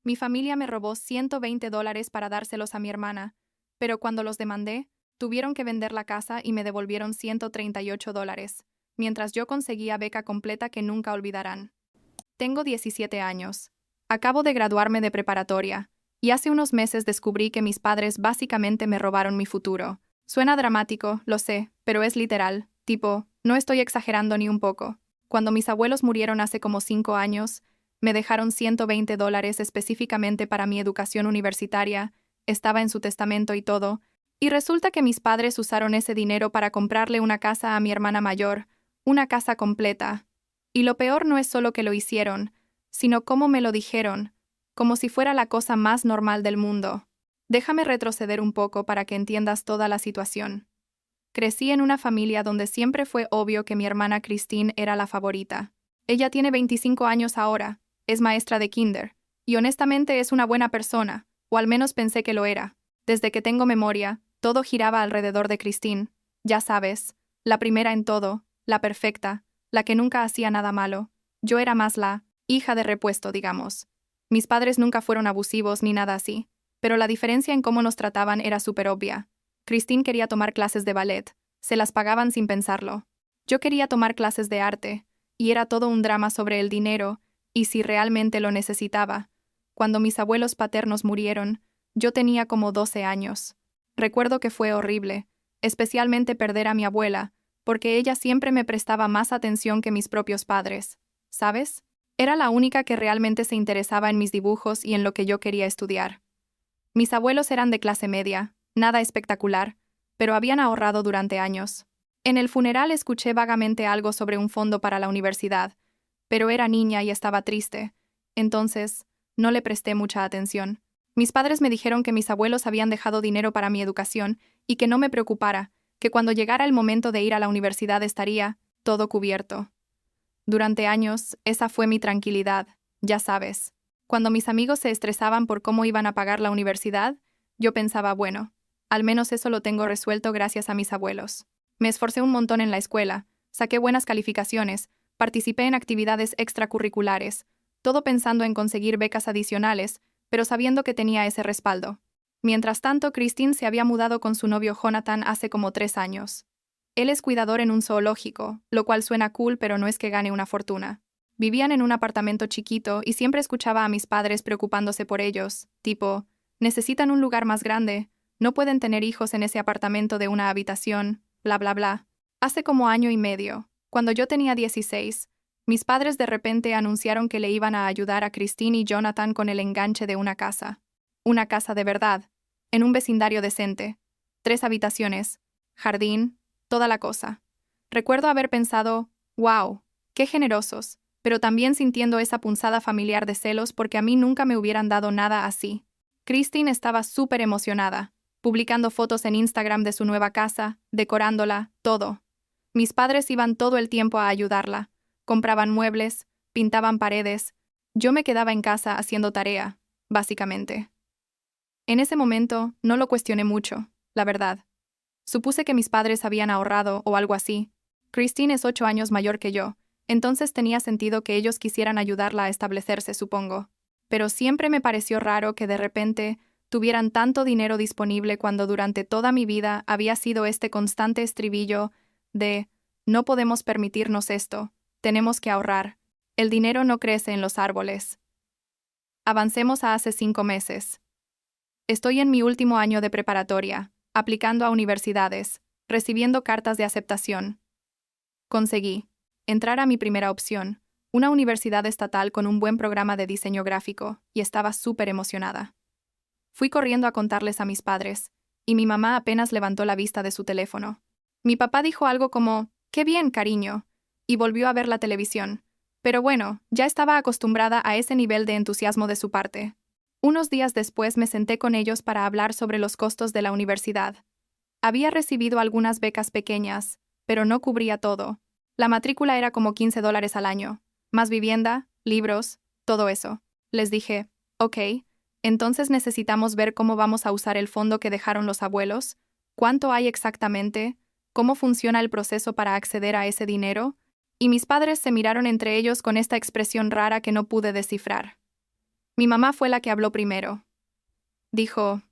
Mi familia me robó $120 para dárselos a mi hermana, pero cuando los demandé, tuvieron que vender la casa y me devolvieron $138, mientras yo conseguía beca completa que nunca olvidarán. Tengo 17 años. Acabo de graduarme de preparatoria, y hace unos meses descubrí que mis padres básicamente me robaron mi futuro. Suena dramático, lo sé, pero es literal, tipo, no estoy exagerando ni un poco. Cuando mis abuelos murieron hace como 5 años, me dejaron $120 específicamente para mi educación universitaria, estaba en su testamento y todo, y resulta que mis padres usaron ese dinero para comprarle una casa a mi hermana mayor, una casa completa. Y lo peor no es solo que lo hicieron, sino cómo me lo dijeron, como si fuera la cosa más normal del mundo. Déjame retroceder un poco para que entiendas toda la situación. Crecí en una familia donde siempre fue obvio que mi hermana Christine era la favorita. Ella tiene 25 años ahora, es maestra de kinder, y honestamente es una buena persona, o al menos pensé que lo era. Desde que tengo memoria, todo giraba alrededor de Christine, ya sabes, la primera en todo, la perfecta, la que nunca hacía nada malo. Yo era más la hija de repuesto, digamos. Mis padres nunca fueron abusivos ni nada así, pero la diferencia en cómo nos trataban era súper obvia. Christine quería tomar clases de ballet, se las pagaban sin pensarlo. Yo quería tomar clases de arte, y era todo un drama sobre el dinero, y si realmente lo necesitaba. Cuando mis abuelos paternos murieron, yo tenía como 12 años. Recuerdo que fue horrible, especialmente perder a mi abuela, porque ella siempre me prestaba más atención que mis propios padres, ¿sabes? Era la única que realmente se interesaba en mis dibujos y en lo que yo quería estudiar. Mis abuelos eran de clase media, nada espectacular, pero habían ahorrado durante años. En el funeral escuché vagamente algo sobre un fondo para la universidad, pero era niña y estaba triste, entonces no le presté mucha atención. Mis padres me dijeron que mis abuelos habían dejado dinero para mi educación y que no me preocupara, que cuando llegara el momento de ir a la universidad estaría todo cubierto. Durante años, esa fue mi tranquilidad, ya sabes. Cuando mis amigos se estresaban por cómo iban a pagar la universidad, yo pensaba, bueno, al menos eso lo tengo resuelto gracias a mis abuelos. Me esforcé un montón en la escuela, saqué buenas calificaciones, participé en actividades extracurriculares, todo pensando en conseguir becas adicionales, pero sabiendo que tenía ese respaldo. Mientras tanto, Christine se había mudado con su novio Jonathan hace como 3 años. Él es cuidador en un zoológico, lo cual suena cool, pero no es que gane una fortuna. Vivían en un apartamento chiquito y siempre escuchaba a mis padres preocupándose por ellos, tipo, necesitan un lugar más grande, no pueden tener hijos en ese apartamento de una habitación, bla bla bla. Hace como año y medio, cuando yo tenía 16, mis padres de repente anunciaron que le iban a ayudar a Christine y Jonathan con el enganche de una casa. Una casa de verdad, en un vecindario decente, 3 habitaciones, jardín, toda la cosa. Recuerdo haber pensado, wow, qué generosos, pero también sintiendo esa punzada familiar de celos porque a mí nunca me hubieran dado nada así. Christine estaba súper emocionada, publicando fotos en Instagram de su nueva casa, decorándola, todo. Mis padres iban todo el tiempo a ayudarla, compraban muebles, pintaban paredes. Yo me quedaba en casa haciendo tarea, básicamente. En ese momento, no lo cuestioné mucho, la verdad. Supuse que mis padres habían ahorrado o algo así. Christine es 8 años mayor que yo, entonces tenía sentido que ellos quisieran ayudarla a establecerse, supongo. Pero siempre me pareció raro que de repente tuvieran tanto dinero disponible cuando durante toda mi vida había sido este constante estribillo de no podemos permitirnos esto, tenemos que ahorrar. El dinero no crece en los árboles. Avancemos a hace 5 meses. Estoy en mi último año de preparatoria, aplicando a universidades, recibiendo cartas de aceptación. Conseguí entrar a mi primera opción, una universidad estatal con un buen programa de diseño gráfico, y estaba súper emocionada. Fui corriendo a contarles a mis padres, y mi mamá apenas levantó la vista de su teléfono. Mi papá dijo algo como, «¡Qué bien, cariño!», y volvió a ver la televisión. Pero bueno, ya estaba acostumbrada a ese nivel de entusiasmo de su parte. Unos días después me senté con ellos para hablar sobre los costos de la universidad. Había recibido algunas becas pequeñas, pero no cubría todo. La matrícula era como $15 al año, más vivienda, libros, todo eso. Les dije, ok, entonces necesitamos ver cómo vamos a usar el fondo que dejaron los abuelos, cuánto hay exactamente, cómo funciona el proceso para acceder a ese dinero, y mis padres se miraron entre ellos con esta expresión rara que no pude descifrar. Mi mamá fue la que habló primero. Dijo,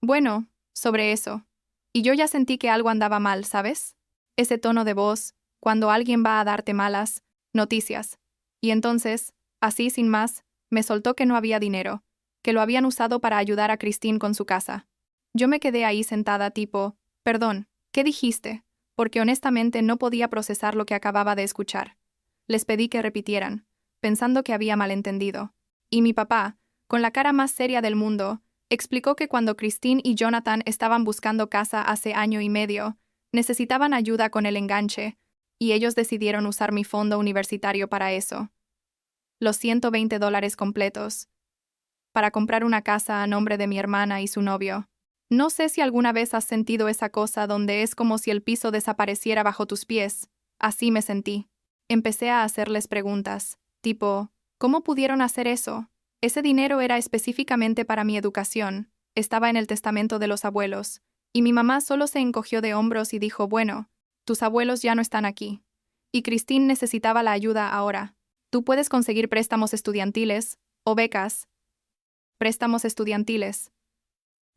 bueno, sobre eso. Y yo ya sentí que algo andaba mal, ¿sabes? Ese tono de voz, cuando alguien va a darte malas noticias. Y entonces, así sin más, me soltó que no había dinero, que lo habían usado para ayudar a Christine con su casa. Yo me quedé ahí sentada tipo, perdón, ¿qué dijiste? Porque honestamente no podía procesar lo que acababa de escuchar. Les pedí que repitieran, pensando que había malentendido. Y mi papá, con la cara más seria del mundo, explicó que cuando Christine y Jonathan estaban buscando casa hace año y medio, necesitaban ayuda con el enganche, y ellos decidieron usar mi fondo universitario para eso. Los $120 completos. Para comprar una casa a nombre de mi hermana y su novio. No sé si alguna vez has sentido esa cosa donde es como si el piso desapareciera bajo tus pies. Así me sentí. Empecé a hacerles preguntas, tipo, ¿cómo pudieron hacer eso? Ese dinero era específicamente para mi educación, estaba en el testamento de los abuelos, y mi mamá solo se encogió de hombros y dijo, bueno, tus abuelos ya no están aquí. Y Christine necesitaba la ayuda ahora. Tú puedes conseguir préstamos estudiantiles, o becas. Préstamos estudiantiles.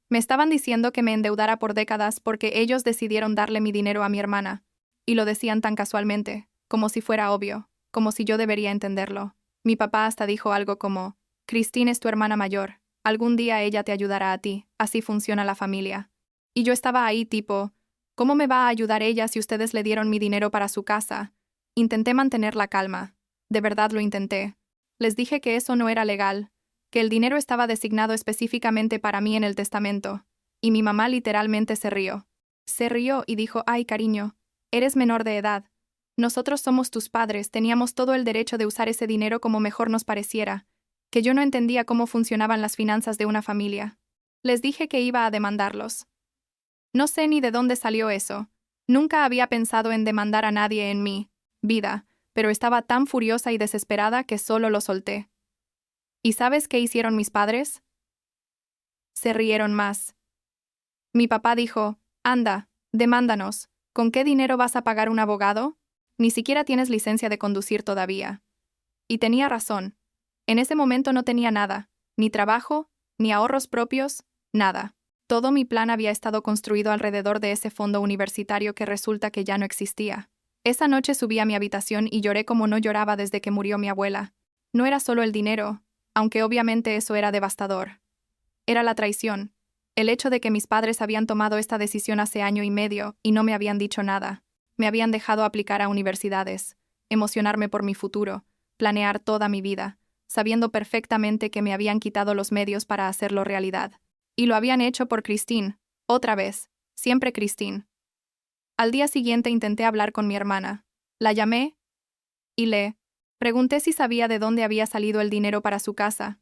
Me estaban diciendo que me endeudara por décadas porque ellos decidieron darle mi dinero a mi hermana. Y lo decían tan casualmente, como si fuera obvio, como si yo debería entenderlo. Mi papá hasta dijo algo como, Christine es tu hermana mayor, algún día ella te ayudará a ti, así funciona la familia. Y yo estaba ahí tipo, ¿cómo me va a ayudar ella si ustedes le dieron mi dinero para su casa? Intenté mantener la calma. De verdad lo intenté. Les dije que eso no era legal, que el dinero estaba designado específicamente para mí en el testamento, y mi mamá literalmente se rió. Se rió y dijo, ay, cariño, eres menor de edad. Nosotros somos tus padres, teníamos todo el derecho de usar ese dinero como mejor nos pareciera, que yo no entendía cómo funcionaban las finanzas de una familia. Les dije que iba a demandarlos. No sé ni de dónde salió eso. Nunca había pensado en demandar a nadie en mi vida, pero estaba tan furiosa y desesperada que solo lo solté. ¿Y sabes qué hicieron mis padres? Se rieron más. Mi papá dijo, anda, demándanos. ¿Con qué dinero vas a pagar un abogado? Ni siquiera tienes licencia de conducir todavía. Y tenía razón. En ese momento no tenía nada, ni trabajo, ni ahorros propios, nada. Todo mi plan había estado construido alrededor de ese fondo universitario que resulta que ya no existía. Esa noche subí a mi habitación y lloré como no lloraba desde que murió mi abuela. No era solo el dinero, aunque obviamente eso era devastador. Era la traición, el hecho de que mis padres habían tomado esta decisión hace año y medio y no me habían dicho nada. Me habían dejado aplicar a universidades, emocionarme por mi futuro, planear toda mi vida, sabiendo perfectamente que me habían quitado los medios para hacerlo realidad. Y lo habían hecho por Christine, otra vez, siempre Christine. Al día siguiente intenté hablar con mi hermana. La llamé y le pregunté si sabía de dónde había salido el dinero para su casa.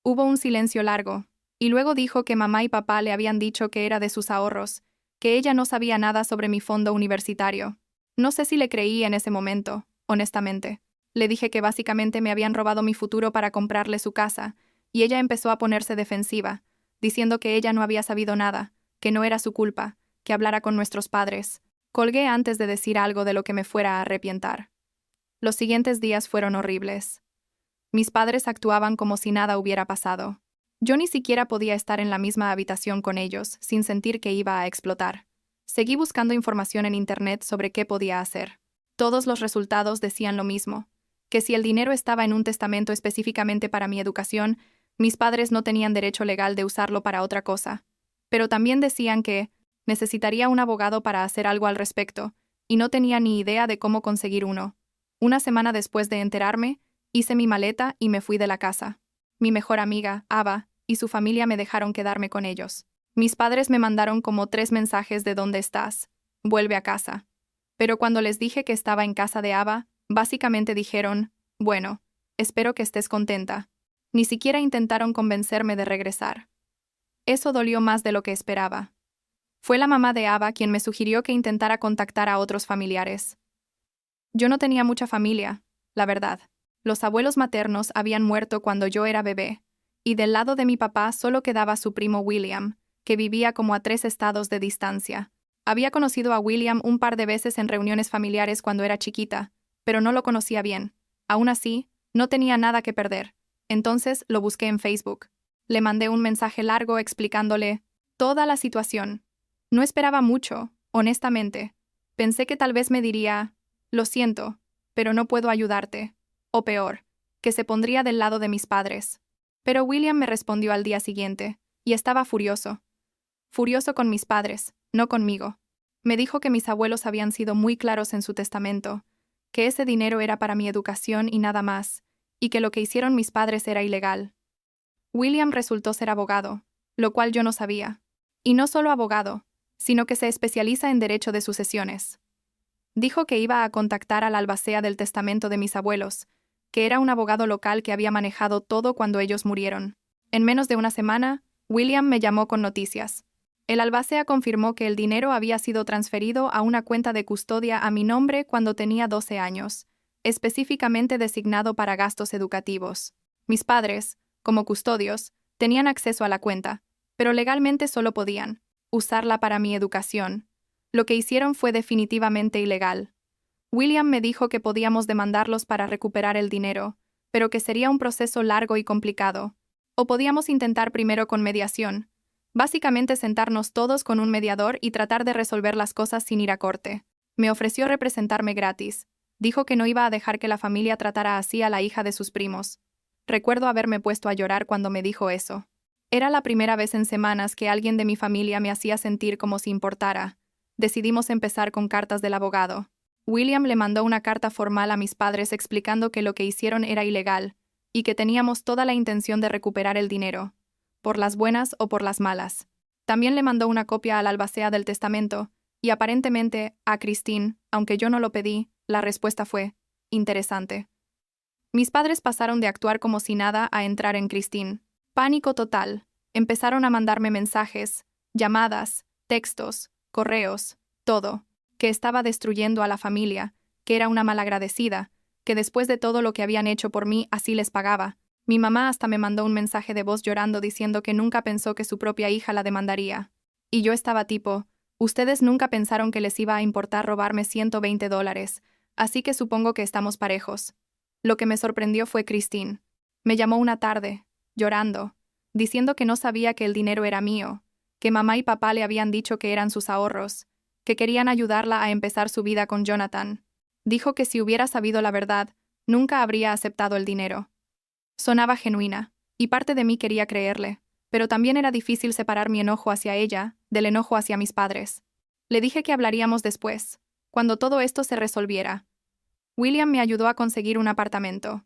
Hubo un silencio largo, y luego dijo que mamá y papá le habían dicho que era de sus ahorros, que ella no sabía nada sobre mi fondo universitario. No sé si le creí en ese momento, honestamente. Le dije que básicamente me habían robado mi futuro para comprarle su casa, y ella empezó a ponerse defensiva, diciendo que ella no había sabido nada, que no era su culpa, que hablara con nuestros padres. Colgué antes de decir algo de lo que me fuera a arrepentir. Los siguientes días fueron horribles. Mis padres actuaban como si nada hubiera pasado. Yo ni siquiera podía estar en la misma habitación con ellos sin sentir que iba a explotar. Seguí buscando información en Internet sobre qué podía hacer. Todos los resultados decían lo mismo, que si el dinero estaba en un testamento específicamente para mi educación, mis padres no tenían derecho legal de usarlo para otra cosa. Pero también decían que necesitaría un abogado para hacer algo al respecto, y no tenía ni idea de cómo conseguir uno. Una semana después de enterarme, hice mi maleta y me fui de la casa. Mi mejor amiga, Ava, y su familia me dejaron quedarme con ellos. Mis padres me mandaron como 3 mensajes de ¿dónde estás? Vuelve a casa. Pero cuando les dije que estaba en casa de Ava, básicamente dijeron, bueno, espero que estés contenta. Ni siquiera intentaron convencerme de regresar. Eso dolió más de lo que esperaba. Fue la mamá de Ava quien me sugirió que intentara contactar a otros familiares. Yo no tenía mucha familia, la verdad. Los abuelos maternos habían muerto cuando yo era bebé, y del lado de mi papá solo quedaba su primo William, que vivía como a 3 estados de distancia. Había conocido a William un par de veces en reuniones familiares cuando era chiquita, pero no lo conocía bien. Aún así, no tenía nada que perder. Entonces lo busqué en Facebook. Le mandé un mensaje largo explicándole toda la situación. No esperaba mucho, honestamente. Pensé que tal vez me diría, lo siento, pero no puedo ayudarte. O peor, que se pondría del lado de mis padres. Pero William me respondió al día siguiente, y estaba furioso. Furioso con mis padres, no conmigo. Me dijo que mis abuelos habían sido muy claros en su testamento, que ese dinero era para mi educación y nada más, y que lo que hicieron mis padres era ilegal. William resultó ser abogado, lo cual yo no sabía. Y no solo abogado, sino que se especializa en derecho de sucesiones. Dijo que iba a contactar al albacea del testamento de mis abuelos, que era un abogado local que había manejado todo cuando ellos murieron. En menos de una semana, William me llamó con noticias. El albacea confirmó que el dinero había sido transferido a una cuenta de custodia a mi nombre cuando tenía 12 años, específicamente designado para gastos educativos. Mis padres, como custodios, tenían acceso a la cuenta, pero legalmente solo podían usarla para mi educación. Lo que hicieron fue definitivamente ilegal. William me dijo que podíamos demandarlos para recuperar el dinero, pero que sería un proceso largo y complicado. O podíamos intentar primero con mediación. Básicamente sentarnos todos con un mediador y tratar de resolver las cosas sin ir a corte. Me ofreció representarme gratis. Dijo que no iba a dejar que la familia tratara así a la hija de sus primos. Recuerdo haberme puesto a llorar cuando me dijo eso. Era la primera vez en semanas que alguien de mi familia me hacía sentir como si importara. Decidimos empezar con cartas del abogado. William le mandó una carta formal a mis padres explicando que lo que hicieron era ilegal y que teníamos toda la intención de recuperar el dinero, por las buenas o por las malas. También le mandó una copia al albacea del testamento y aparentemente a Christine, aunque yo no lo pedí, la respuesta fue interesante. Mis padres pasaron de actuar como si nada a entrar en Christine. Pánico total. Empezaron a mandarme mensajes, llamadas, textos, correos, todo, que estaba destruyendo a la familia, que era una malagradecida, que después de todo lo que habían hecho por mí así les pagaba. Mi mamá hasta me mandó un mensaje de voz llorando diciendo que nunca pensó que su propia hija la demandaría. Y yo estaba tipo, ustedes nunca pensaron que les iba a importar robarme $120, así que supongo que estamos parejos. Lo que me sorprendió fue Christine. Me llamó una tarde, llorando, diciendo que no sabía que el dinero era mío, que mamá y papá le habían dicho que eran sus ahorros, que querían ayudarla a empezar su vida con Jonathan. Dijo que si hubiera sabido la verdad, nunca habría aceptado el dinero. Sonaba genuina, y parte de mí quería creerle, pero también era difícil separar mi enojo hacia ella del enojo hacia mis padres. Le dije que hablaríamos después, cuando todo esto se resolviera. William me ayudó a conseguir un apartamento.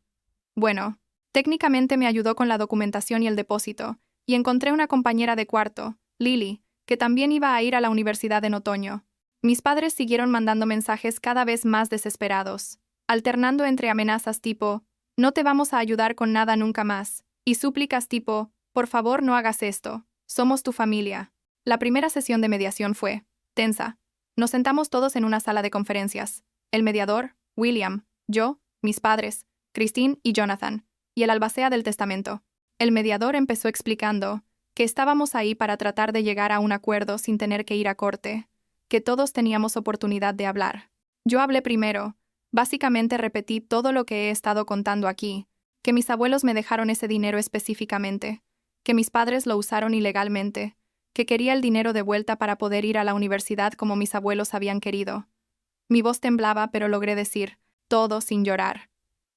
Bueno, técnicamente me ayudó con la documentación y el depósito, y encontré una compañera de cuarto, Lily, que también iba a ir a la universidad en otoño. Mis padres siguieron mandando mensajes cada vez más desesperados, alternando entre amenazas tipo, no te vamos a ayudar con nada nunca más, y súplicas tipo, por favor no hagas esto, somos tu familia. La primera sesión de mediación fue tensa. Nos sentamos todos en una sala de conferencias. El mediador, William, yo, mis padres, Christine y Jonathan, y el albacea del testamento. El mediador empezó explicando que estábamos ahí para tratar de llegar a un acuerdo sin tener que ir a corte, que todos teníamos oportunidad de hablar. Yo hablé primero. Básicamente repetí todo lo que he estado contando aquí, que mis abuelos me dejaron ese dinero específicamente, que mis padres lo usaron ilegalmente, que quería el dinero de vuelta para poder ir a la universidad como mis abuelos habían querido. Mi voz temblaba, pero logré decir todo sin llorar.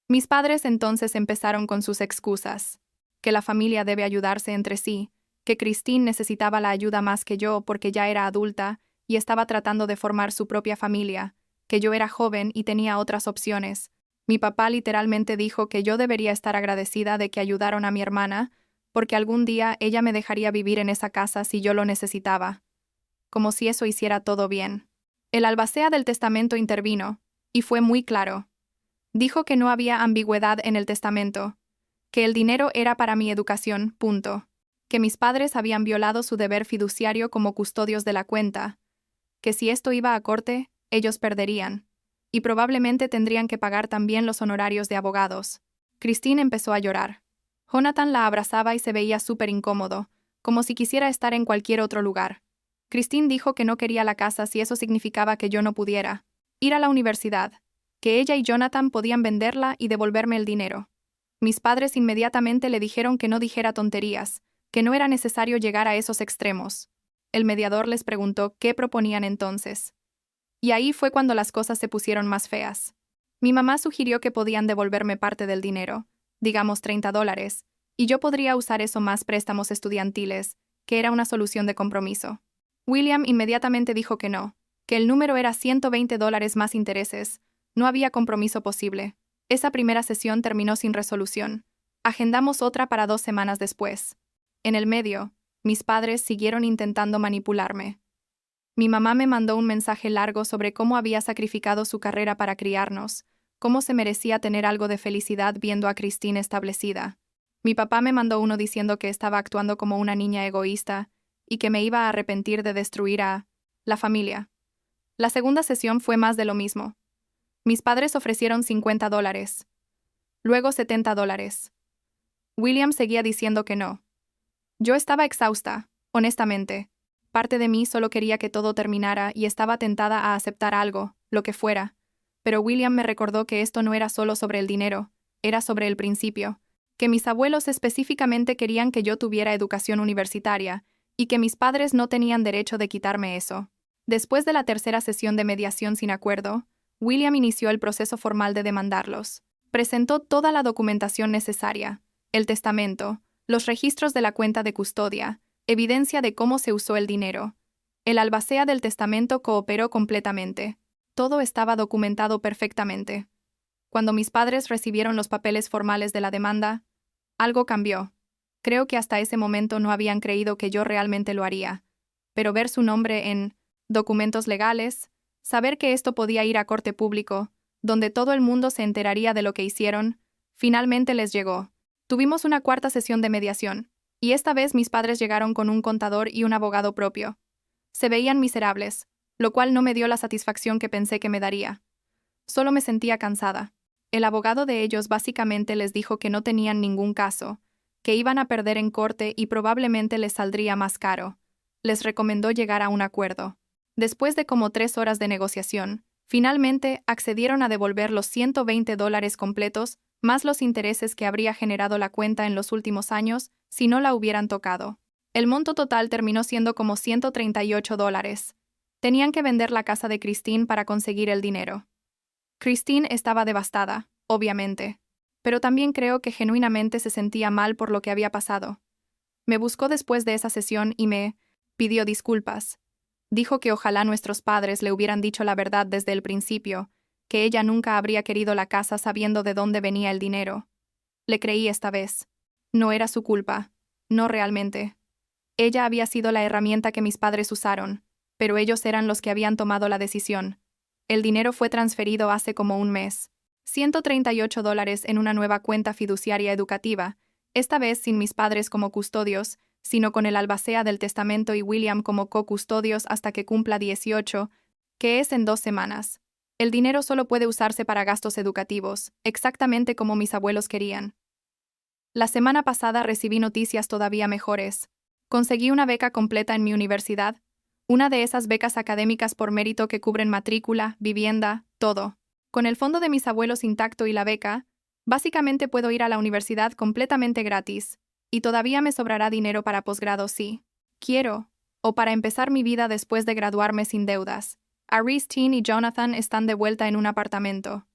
Mis padres entonces empezaron con sus excusas, que la familia debe ayudarse entre sí, que Christine necesitaba la ayuda más que yo porque ya era adulta y estaba tratando de formar su propia familia, que yo era joven y tenía otras opciones. Mi papá literalmente dijo que yo debería estar agradecida de que ayudaron a mi hermana, porque algún día ella me dejaría vivir en esa casa si yo lo necesitaba. Como si eso hiciera todo bien. El albacea del testamento intervino, y fue muy claro. Dijo que no había ambigüedad en el testamento, que el dinero era para mi educación, punto, que mis padres habían violado su deber fiduciario como custodios de la cuenta, que si esto iba a corte, ellos perderían, y probablemente tendrían que pagar también los honorarios de abogados. Christine empezó a llorar. Jonathan la abrazaba y se veía súper incómodo, como si quisiera estar en cualquier otro lugar. Christine dijo que no quería la casa si eso significaba que yo no pudiera ir a la universidad, que ella y Jonathan podían venderla y devolverme el dinero. Mis padres inmediatamente le dijeron que no dijera tonterías, que no era necesario llegar a esos extremos. El mediador les preguntó qué proponían entonces. Y ahí fue cuando las cosas se pusieron más feas. Mi mamá sugirió que podían devolverme parte del dinero, digamos $30, y yo podría usar eso más préstamos estudiantiles, que era una solución de compromiso. William inmediatamente dijo que no, que el número era $120 más intereses, no había compromiso posible. Esa primera sesión terminó sin resolución. Agendamos otra para 2 semanas después. En el medio, mis padres siguieron intentando manipularme. Mi mamá me mandó un mensaje largo sobre cómo había sacrificado su carrera para criarnos, cómo se merecía tener algo de felicidad viendo a Christine establecida. Mi papá me mandó uno diciendo que estaba actuando como una niña egoísta y que me iba a arrepentir de destruir a la familia. La segunda sesión fue más de lo mismo. Mis padres ofrecieron $50, luego $70. William seguía diciendo que no. Yo estaba exhausta, honestamente. Parte de mí solo quería que todo terminara y estaba tentada a aceptar algo, lo que fuera. Pero William me recordó que esto no era solo sobre el dinero, era sobre el principio, que mis abuelos específicamente querían que yo tuviera educación universitaria, y que mis padres no tenían derecho de quitarme eso. Después de la tercera sesión de mediación sin acuerdo, William inició el proceso formal de demandarlos. Presentó toda la documentación necesaria, el testamento, los registros de la cuenta de custodia, evidencia de cómo se usó el dinero. El albacea del testamento cooperó completamente. Todo estaba documentado perfectamente. Cuando mis padres recibieron los papeles formales de la demanda, algo cambió. Creo que hasta ese momento no habían creído que yo realmente lo haría. Pero ver su nombre en documentos legales, saber que esto podía ir a corte público, donde todo el mundo se enteraría de lo que hicieron, finalmente les llegó. Tuvimos una cuarta sesión de mediación, y esta vez mis padres llegaron con un contador y un abogado propio. Se veían miserables, lo cual no me dio la satisfacción que pensé que me daría. Solo me sentía cansada. El abogado de ellos básicamente les dijo que no tenían ningún caso, que iban a perder en corte y probablemente les saldría más caro. Les recomendó llegar a un acuerdo. Después de como 3 horas de negociación, finalmente accedieron a devolver los $120 completos, más los intereses que habría generado la cuenta en los últimos años si no la hubieran tocado. El monto total terminó siendo como $138. Tenían que vender la casa de Christine para conseguir el dinero. Christine estaba devastada, obviamente, pero también creo que genuinamente se sentía mal por lo que había pasado. Me buscó después de esa sesión y me pidió disculpas. Dijo que ojalá nuestros padres le hubieran dicho la verdad desde el principio, que ella nunca habría querido la casa sabiendo de dónde venía el dinero. Le creí esta vez. No era su culpa, no realmente. Ella había sido la herramienta que mis padres usaron, pero ellos eran los que habían tomado la decisión. El dinero fue transferido hace como un mes. $138 en una nueva cuenta fiduciaria educativa, esta vez sin mis padres como custodios, sino con el albacea del testamento y William como co-custodios hasta que cumpla 18, que es en 2 semanas. El dinero solo puede usarse para gastos educativos, exactamente como mis abuelos querían. La semana pasada recibí noticias todavía mejores. Conseguí una beca completa en mi universidad, una de esas becas académicas por mérito que cubren matrícula, vivienda, todo. Con el fondo de mis abuelos intacto y la beca, básicamente puedo ir a la universidad completamente gratis, y todavía me sobrará dinero para posgrado si quiero, o para empezar mi vida después de graduarme sin deudas. Aristine y Jonathan están de vuelta en un apartamento.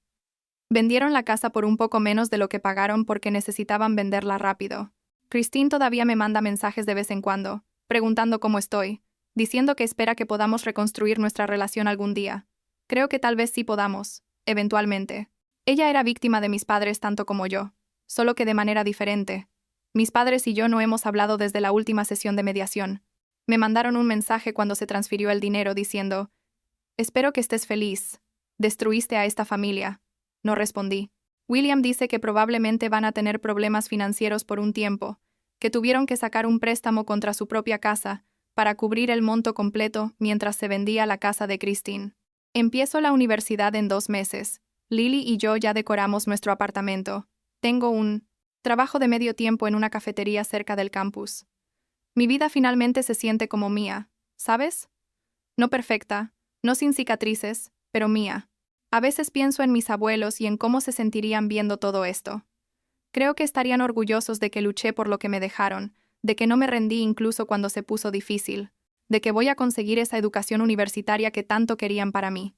Vendieron la casa por un poco menos de lo que pagaron porque necesitaban venderla rápido. Christine todavía me manda mensajes de vez en cuando, preguntando cómo estoy, diciendo que espera que podamos reconstruir nuestra relación algún día. Creo que tal vez sí podamos, eventualmente. Ella era víctima de mis padres tanto como yo, solo que de manera diferente. Mis padres y yo no hemos hablado desde la última sesión de mediación. Me mandaron un mensaje cuando se transfirió el dinero diciendo: «Espero que estés feliz. Destruiste a esta familia». No respondí. William dice que probablemente van a tener problemas financieros por un tiempo, que tuvieron que sacar un préstamo contra su propia casa para cubrir el monto completo mientras se vendía la casa de Christine. Empiezo la universidad en 2 meses. Lily y yo ya decoramos nuestro apartamento. Tengo un trabajo de medio tiempo en una cafetería cerca del campus. Mi vida finalmente se siente como mía, ¿sabes? No perfecta, no sin cicatrices, pero mía. A veces pienso en mis abuelos y en cómo se sentirían viendo todo esto. Creo que estarían orgullosos de que luché por lo que me dejaron, de que no me rendí incluso cuando se puso difícil, de que voy a conseguir esa educación universitaria que tanto querían para mí.